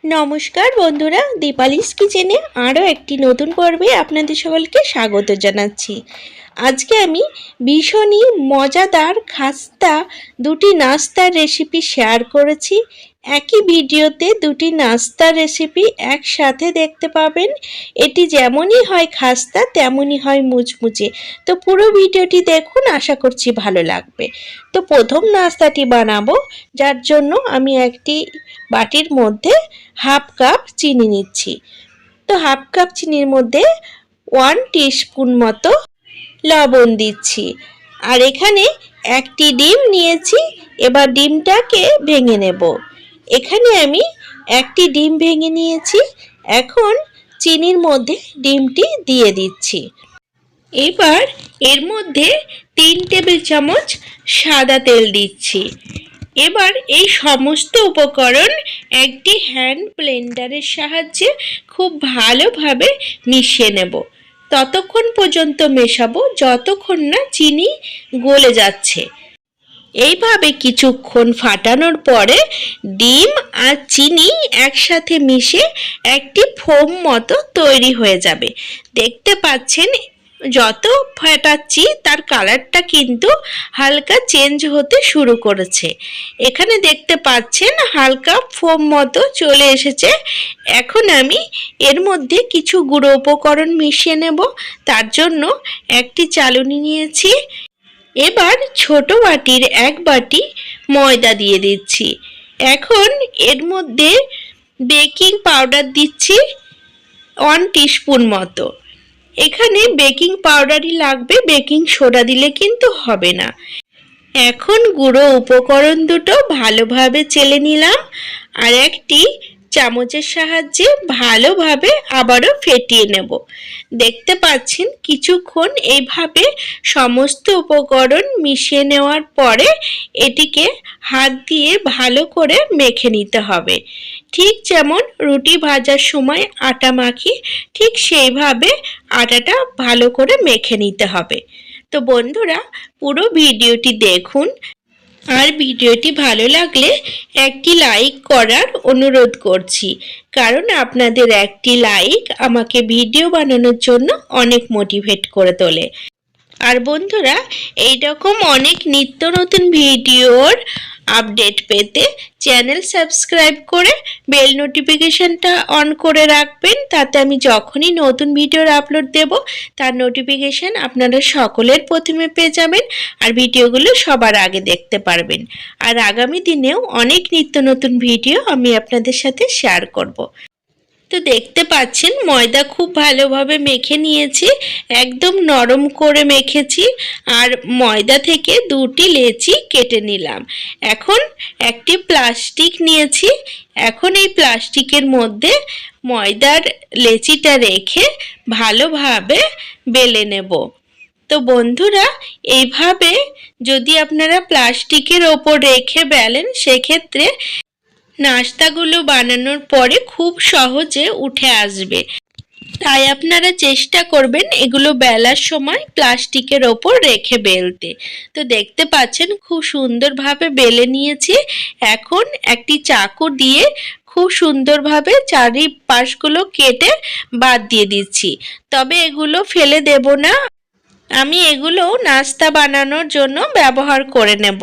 নমস্কার বন্ধুরা, দীপালিস কিচেনে আরও একটি নতুন পর্বে আপনাদের সকলকে স্বাগত জানাচ্ছি। আজকে আমি ভীষণই মজাদার খাস্তা দুটি নাস্তার রেসিপি শেয়ার করেছি। একই ভিডিওতে দুটি নাস্তার রেসিপি একসাথে দেখতে পাবেন। এটি যেমনই হয় খাস্তা তেমনই হয় মুচমুচে। তো পুরো ভিডিওটি দেখুন, আশা করছি ভালো লাগবে। তো প্রথম নাস্তাটি বানাবো, যার জন্য আমি একটি বাটির মধ্যে হাফ কাপ চিনি নিচ্ছি। তো হাফ কাপ চিনির মধ্যে 1 টিস্পুন মতো লবণ দিচ্ছি। আর এখানে একটি ডিম নিয়েছি। এবার ডিমটাকে ভেঙে নেব। এখানে আমি একটি ডিম ভেঙে নিয়েছি। এখন চিনির মধ্যে ডিমটি দিয়ে দিচ্ছি। এবার এর মধ্যে 3 টেবিল চামচ সাদা তেল দিচ্ছি। এবার এই সমস্ত উপকরণ একটি হ্যান্ড ব্লেন্ডারের সাহায্যে খুব ভালোভাবে মিশিয়ে নেব। ততক্ষণ পর্যন্ত মেশাবো যতক্ষণ না চিনি গলে যাচ্ছে। এইভাবে কিছুক্ষণ ফাটানোর পরে ডিম আর চিনি একসাথে মিশে একটি ফোম মতো তৈরি হয়ে যাবে। দেখতে পাচ্ছেন, যত ফাটাচ্ছি তার কালারটা কিন্তু হালকা চেঞ্জ হতে শুরু করেছে। এখানে দেখতে পাচ্ছেন হালকা ফোম মতো চলে এসেছে। এখন আমি এর মধ্যে কিছু গুঁড়ো উপকরণ মিশিয়ে নেব। তার জন্য একটি চালুনি নিয়েছি। এবার ছোট বাটির 1 বাটি ময়দা দিয়ে দিচ্ছি। এখন এর মধ্যে বেকিং পাউডার দিচ্ছি 1 টিস্পুন মতো। এখানে বেকিং পাউডারই লাগবে, বেকিং সোডা দিলে কিন্তু হবে না। এখন গুঁড়ো উপকরণ দুটো ভালোভাবে চেলে নিলাম আর একটি চামচের সাহায্যে ভালোভাবে আবারও ফেটিয়ে নেব। দেখতে পাচ্ছেন কিছুক্ষণ এইভাবে সমস্ত উপকরণ মিশিয়ে নেওয়ার পরে এটিকে হাত দিয়ে ভালো করে মেখে নিতে হবে। ঠিক যেমন রুটি ভাজার সময় আটা মাখি, ঠিক সেইভাবে আটাটা ভালো করে মেখে নিতে হবে। তো বন্ধুরা, পুরো ভিডিওটি দেখুন। আর ভিডিওটি ভালো লাগলে একটি লাইক করার অনুরোধ করছি, কারণ আপনাদের একটি লাইক আমাকে ভিডিও বানানোর জন্য অনেক মোটিভেট করে তোলে। আর বন্ধুরা, এইরকম অনেক নিত্য নতুন ভিডিওর আপডেট পেতে চ্যানেল সাবস্ক্রাইব করে বেল নোটিফিকেশনটা অন করে রাখবেন। তাতে আমি যখনই নতুন ভিডিওর আপলোড দেব তার নোটিফিকেশন আপনারা সকলের প্রথমে পেয়ে যাবেন আর ভিডিওগুলো সবার আগে দেখতে পারবেন। আর আগামী দিনেও অনেক নিত্য নতুন ভিডিও আমি আপনাদের সাথে শেয়ার করব। তো দেখতে পাচ্ছেন ময়দা খুব ভালোভাবে মেখে নিয়েছি, একদম নরম করে মেখেছি। আর ময়দা থেকে 2টি লেচি কেটে নিলাম। এখন একটি প্লাস্টিক নিয়েছি। এখন এই প্লাস্টিকের মধ্যে ময়দার লেচিটা রেখে ভালোভাবে বেলে নেব। তো বন্ধুরা, এইভাবে যদি আপনারা প্লাস্টিকের ওপর রেখে বেলেন সেক্ষেত্রে নাস্তাগুলো বানানোর পরে খুব সহজে উঠে আসবে। তাই আপনারা চেষ্টা করবেন এগুলো বেলার সময় প্লাস্টিকের ওপর রেখে বেলতে। তো দেখতে পাচ্ছেন খুব সুন্দরভাবে বেলে নিয়েছি। এখন একটি চাকু দিয়ে খুব সুন্দরভাবে চারিপাশগুলো কেটে বাদ দিয়ে দিচ্ছি। তবে এগুলো ফেলে দেব না, আমি এগুলো নাস্তা বানানোর জন্য ব্যবহার করে নেব।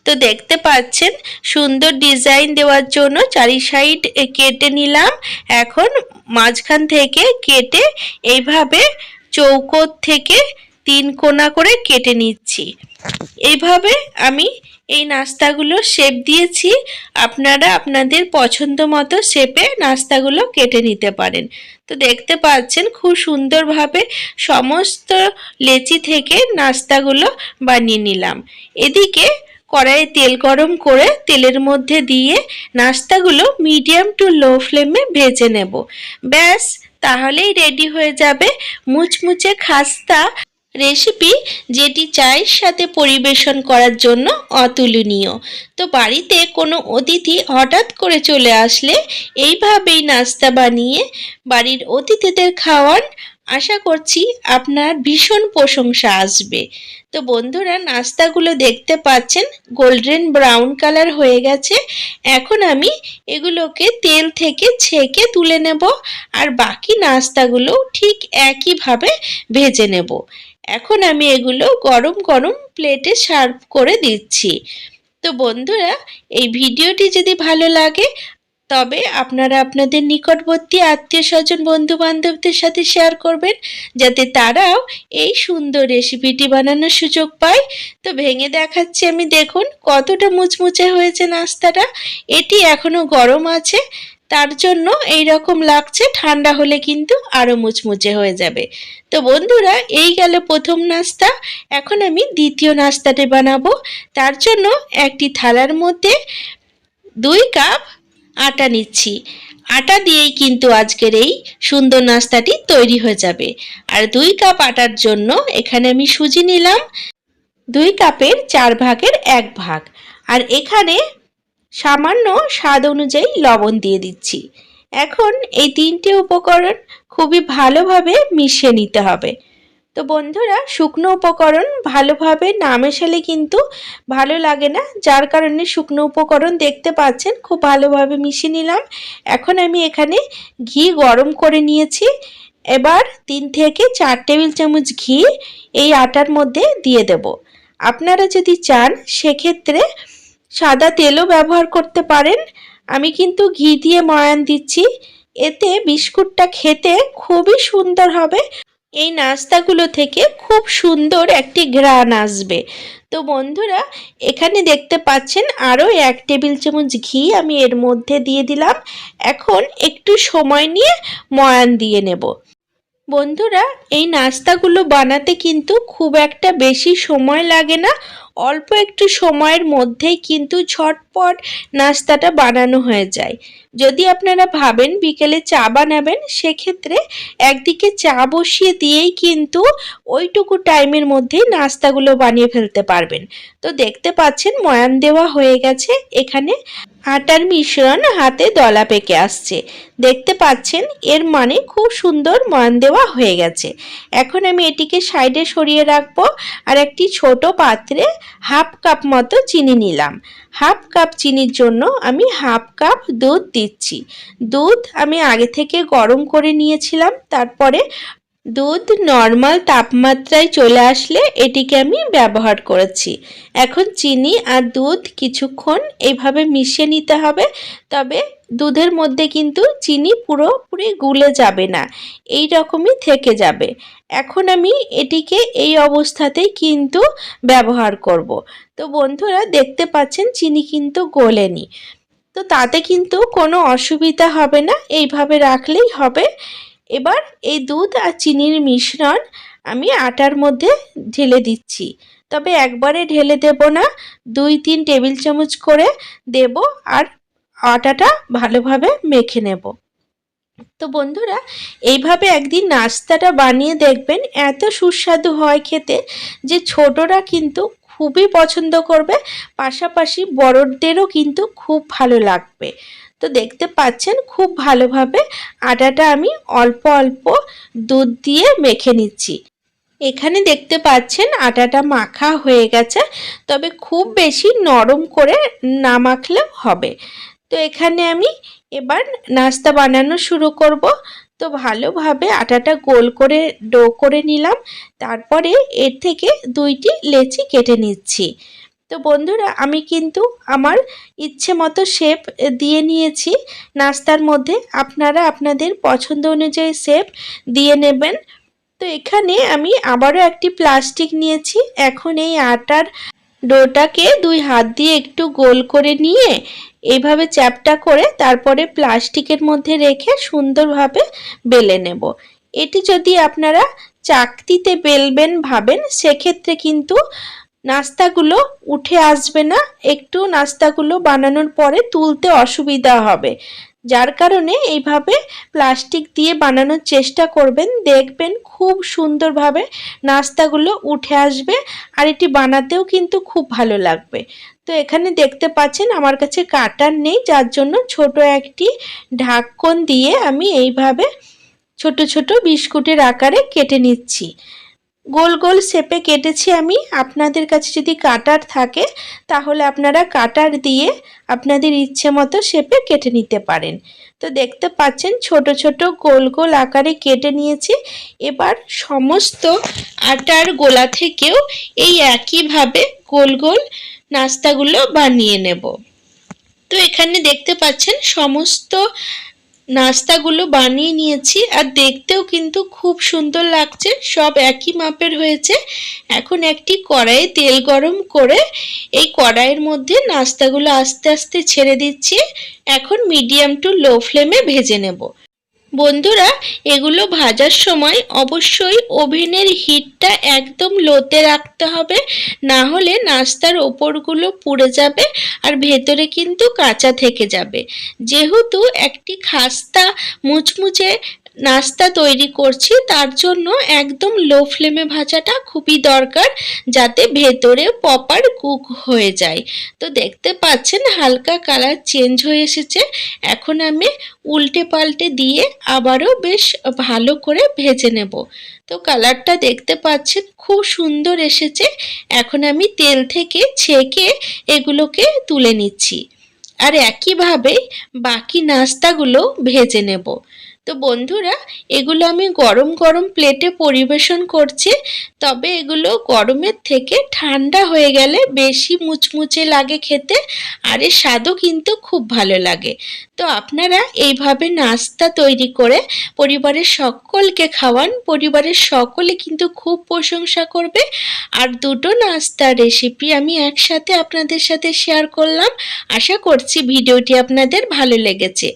তো দেখতে পাচ্ছেন সুন্দর ডিজাইন দেওয়ার জন্য চারি সাইড কেটে নিলাম। এখন মাঝখান থেকে কেটে এইভাবে চৌকো থেকে 3 কোণা করে কেটে নিচ্ছি। এইভাবে আমি এই নাস্তাগুলো শেপ দিয়েছি। আপনারা আপনাদের পছন্দ মতো শেপে নাস্তাগুলো কেটে নিতে পারেন। তো দেখতে পাচ্ছেন খুব সুন্দরভাবে সমস্ত লেচি থেকে নাস্তাগুলো বানিয়ে নিলাম। এদিকে কড়াইয়ে তেল গরম করে তেলের মধ্যে দিয়ে নাস্তাগুলো মিডিয়াম টু লো ফ্লেমে ভেজে নেব। ব্যাস, তাহলেই রেডি হয়ে যাবে মুচমুচে খাস্তা রেসিপি, যেটি চায়ের সাথে পরিবেশন করার জন্য অতুলনীয়। তো বাড়িতে কোনো অতিথি হঠাৎ করে চলে আসলে এইভাবেই নাস্তা বানিয়ে বাড়ির অতিথিদের খাওয়ান। আশা করছি আপনার ভীষণ প্রশংসা আসবে। তো তো বন্ধুরা নাস্তাগুলো দেখতে পাচ্ছেন গোল্ডেন ব্রাউন কালার হয়ে গেছে। এখন আমি এগুলোকে তেল থেকে ছেঁকে তুলে নেব আর বাকি নাস্তাগুলো ঠিক একইভাবে ভেজে নেব। এখন আমি এগুলো গরম গরম প্লেটে সার্ভ করে দিচ্ছি। তো বন্ধুরা এই ভিডিওটি যদি ভালো লাগে তবে আপনারা আপনাদের নিকটবর্তী আত্মীয়-স্বজন বন্ধু-বান্ধবদের সাথে শেয়ার করবেন যাতে তারাও এই সুন্দর রেসিপিটি বানানোর সুযোগ পায়। তো ভেঙে দেখাচ্ছি আমি, দেখুন কতটা মুচমুচে হয়েছে নাস্তাটা। এটি এখনো গরম আছে তার জন্য এই রকম লাগছে, ঠান্ডা হলে কিন্তু আরো মুচমুচে হয়ে যাবে। তো বন্ধুরা এই গেল প্রথম নাস্তা। এখন আমি দ্বিতীয় নাস্তাটি বানাবো। তার জন্য একটি থালার মধ্যে 2 কাপ আটা নিচ্ছি। আটা দিয়েই কিন্তু আজকের এই সুন্দর নাস্তাটি তৈরি হয়ে যাবে। আর 2 কাপ আটার জন্য এখানে আমি সুজি নিলাম 2 কাপের 4 ভাগের 1 ভাগ। আর এখানে সামান্য স্বাদ অনুযায়ী লবণ দিয়ে দিচ্ছি। এখন এই 3টে উপকরণ খুবই ভালোভাবে মিশিয়ে নিতে হবে। তো বন্ধুরা শুকনো উপকরণ ভালোভাবে না মেশালে কিন্তু ভালো লাগে না, যার কারণে শুকনো উপকরণ দেখতে পাচ্ছেন খুব ভালোভাবে মিশিয়ে নিলাম। এখন আমি এখানে ঘি গরম করে নিয়েছি। এবার 3 থেকে 4 টেবিল চামচ ঘি এই আটার মধ্যে দিয়ে দেব। আপনারা যদি চান সেক্ষেত্রে সাদা তেলও ব্যবহার করতে পারেন। আমি কিন্তু ঘি দিয়ে ময়ান দিচ্ছি, এতে বিস্কুটটা খেতে খুবই সুন্দর হবে। এই নাস্তাগুলো থেকে খুব সুন্দর একটি ঘ্রাণ আসবে। তো বন্ধুরা এখানে দেখতে পাচ্ছেন আরও 1 টেবিল চামচ ঘি আমি এর মধ্যে দিয়ে দিলাম। এখন একটু সময় নিয়ে ময়ান দিয়ে নেব। বন্ধুরা এই নাস্তাগুলো বানাতে কিন্তু খুব একটা বেশি সময় লাগে না, অল্প একটু সময়ের মধ্যেই কিন্তু ঝটপট নাস্তাটা বানানো হয়ে যায়। যদি আপনারা ভাবেন বিকেলে চা বানাবেন সেক্ষেত্রে একদিকে চা বসিয়ে দিয়েই কিন্তু ওইটুকু টাইমের মধ্যেই নাস্তাগুলো বানিয়ে ফেলতে পারবেন। তো দেখতে পাচ্ছেন ময়ান দেওয়া হয়ে গেছে। এখানে আটার মিশ্রণ হাতে দলা পেকে আসছে, দেখতে পাচ্ছেন এর মানে খুব সুন্দর ময়ান দেওয়া হয়ে গেছে। এখন আমি এটিকে সাইডে সরিয়ে রাখবো আর একটি ছোট পাত্রে 1/2 কাপ মতো চিনি নিলাম। 1/2 কাপ চিনির জন্য আমি 1/2 কাপ দুধ দিচ্ছি। দুধ আমি আগে থেকে গরম করে নিয়েছিলাম, তারপরে দুধ নর্মাল তাপমাত্রায় চলে আসলে এটিকে আমি ব্যবহার করেছি। এখন চিনি আর দুধ কিছুক্ষণ এইভাবে মিশিয়ে নিতে হবে, তবে দুধের মধ্যে কিন্তু চিনি পুরোপুরি গুলে যাবে না, এই রকমই থেকে যাবে। এখন আমি এটিকে এই অবস্থাতেই কিন্তু ব্যবহার করব। তো বন্ধুরা দেখতে পাচ্ছেন চিনি কিন্তু গলেনি, তো তাতে কিন্তু কোনো অসুবিধা হবে না, এইভাবে রাখলেই হবে। এবার এই দুধ আর চিনির মিশ্রণ আমি আটার মধ্যে ঢেলে দিচ্ছি, তবে একবারে ঢেলে দেব না, 2-3 টেবিল চামচ করে দেব আর আটাটা ভালোভাবে মেখে নেব। তো বন্ধুরা এইভাবে একদিন নাস্তাটা বানিয়ে দেখবেন, এত সুস্বাদু হয় খেতে যে ছোটরা কিন্তু খুবই পছন্দ করবে, পাশাপাশি বড়দেরও কিন্তু খুব ভালো লাগবে। তো দেখতে পাচ্ছেন খুব ভালোভাবে আটাটা আমি অল্প অল্প দুধ দিয়ে মেখে নিচ্ছি। এখানে দেখতে পাচ্ছেন আটাটা মাখা হয়ে গেছে, তবে খুব বেশি নরম করে না মাখলেও হবে। তো এখানে আমি এবার নাস্তা বানানো শুরু করব। তো ভালোভাবে আটাটা গোল করে ডো করে নিলাম, তারপরে এর থেকে 2টি লেচি কেটে নিচ্ছি। তো বন্ধুরা আমি কিন্তু আমার ইচ্ছে মতো শেপ দিয়ে নিয়েছি নাস্তার মধ্যে, আপনারা আপনাদের পছন্দ অনুযায়ী শেপ দিয়ে নেবেন। তো এখানে আমি আবারও একটি প্লাস্টিক নিয়েছি। এখন এই আটার ডোটাকে 2 হাত দিয়ে একটু গোল করে নিয়ে এইভাবে চ্যাপটা করে তারপরে প্লাস্টিকের মধ্যে রেখে সুন্দরভাবে বেলে নেব। এটি যদি আপনারা চাকতিতে বেলবেন ভাবেন সেক্ষেত্রে কিন্তু নাস্তাগুলো উঠে আসবে না, একটু নাস্তাগুলো বানানোর পরে তুলতে অসুবিধা হবে, যার কারণে এইভাবে প্লাস্টিক দিয়ে বানানোর চেষ্টা করবেন, দেখবেন খুব সুন্দরভাবে নাস্তাগুলো উঠে আসবে আর এটি বানাতেও কিন্তু খুব ভালো লাগবে। তো এখানে দেখতে পাচ্ছেন আমার কাছে কাটার নেই, যার জন্য ছোট একটি ঢাকন দিয়ে আমি এইভাবে ছোট ছোট বিস্কুটের আকারে কেটে নিচ্ছি। গোল গোল শেপে কেটেছি আমি। আপনাদের কাছে যদি কাটার থাকে তাহলে আপনারা কাটার দিয়ে আপনাদের ইচ্ছে মতো শেপে কেটে নিতে পারেন। তো দেখতে পাচ্ছেন ছোট ছোট গোল গোল আকারে কেটে নিয়েছি। এবার সমস্ত আটার গোলা থেকেও এই একইভাবে গোল গোল নাস্তাগুলো বানিয়ে নেব। তো এখানে দেখতে পাচ্ছেন সমস্ত নাস্তাগুলো বানিয়ে নিয়েছি, আর দেখতেও কিন্তু খুব সুন্দর লাগছে, সব একই মাপের হয়েছে। এখন একটি কড়াইয়ে তেল গরম করে এই কড়াইয়ের মধ্যে নাস্তাগুলো আস্তে আস্তে ছেড়ে দিচ্ছি। এখন মিডিয়াম টু লো ফ্লেমে ভেজে নেব। বন্ধুরা, এগুলো ভাজার সময় অবশ্যই ওভেনের হিটটা একদম লোতে রাখতে হবে, না হলে নাস্তার ওপরগুলো পুড়ে যাবে আর ভেতরে কিন্তু কাঁচা থেকে যাবে। যেহেতু একটি খাস্তা মুচমুচে নাস্তা তৈরি করছি, তার জন্য একদম লো ফ্লেমে ভাজাটা খুবই দরকার, যাতে ভেতরে প্রপার কুক হয়ে যায়। তো দেখতে পাচ্ছেন হালকা কালার চেঞ্জ হয়ে এসেছে। এখন আমি উল্টে পাল্টে দিয়ে আবারও বেশ ভালো করে ভেজে নেব। তো কালারটা দেখতে পাচ্ছেন খুব সুন্দর এসেছে। এখন আমি তেল থেকে ছেঁকে এগুলোকে তুলে নিচ্ছি, আর একইভাবে বাকি নাস্তাগুলো ভেজে নেব। তো বন্ধুরা, এগুলো আমি গরম গরম প্লেটে পরিবেশন করছি, তবে এগুলো গরমের থেকে ঠান্ডা হয়ে গেলে বেশি মুচমুচে লাগে খেতে, আর এর স্বাদও কিন্তু খুব ভালো লাগে। তো আপনারা এইভাবে নাস্তা তৈরি করে পরিবারের সকলকে খাওয়ান, পরিবারের সকলে কিন্তু খুব প্রশংসা করবে। আর দুটো নাস্তার রেসিপি আমি একসাথে আপনাদের সাথে শেয়ার করলাম। আশা করছি ভিডিওটি আপনাদের ভালো লেগেছে।